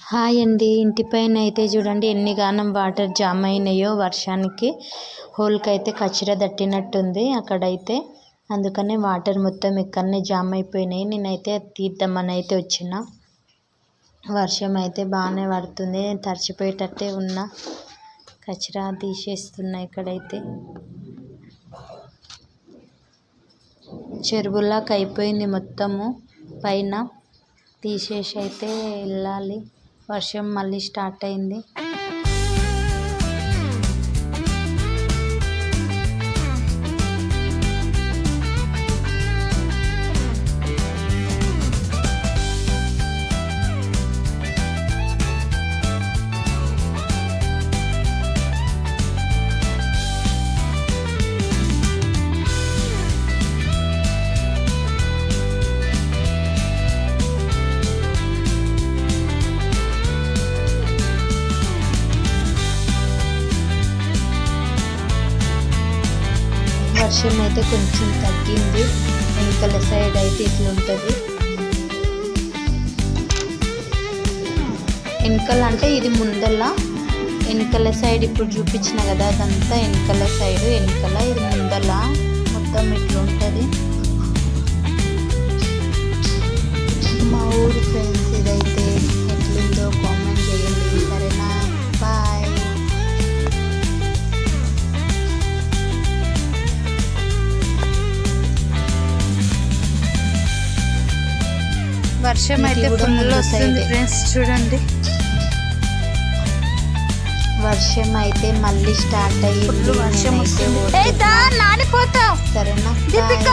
Hi అండి. ఇంటి పైన అయితే చూడండి ఎన్ని గానం వాటర్ జామ్ అయినాయో వర్షానికి. హోల్కి అయితే కచరా దట్టినట్టుంది అక్కడైతే. అందుకనే వాటర్ మొత్తం ఇక్కడనే జామ్ అయిపోయినాయి. నేనైతే తీద్దామని అయితే వచ్చిన. వర్షం అయితే బాగానే పడుతుంది. తడిచిపోయేటట్టే ఉన్న కచరా తీసేస్తున్నా. ఇక్కడైతే చెరువులాగా అయిపోయింది మొత్తము. పైన తీసేసి అయితే వెళ్ళాలి. వర్షం మళ్ళీ స్టార్ట్ అయింది. వర్షం అయితే కొంచెం తగ్గింది. వెనకల సైడ్ అయితే ఇట్లుంటుంది. వెనకల అంటే ఇది ముందల, వెనకల సైడ్ ఇప్పుడు చూపించిన కదా అదంతా వెనకల సైడ్. వెనకల ఇది ముందల మొత్తం ఇట్లుంటుంది. మా ఊరు ఫ్రెండ్స్ ఇదైతే ఎట్లుందో కామెంట్ చేయండి. సరేనా? బాయ్. వర్షం అయితే ఫుల్ వస్తుంది ఫ్రెండ్స్, చూడండి. వర్షం అయితే మళ్ళీ స్టార్ట్ అయ్యింది. వర్షం వస్తుంది. సరేనా? దీపిక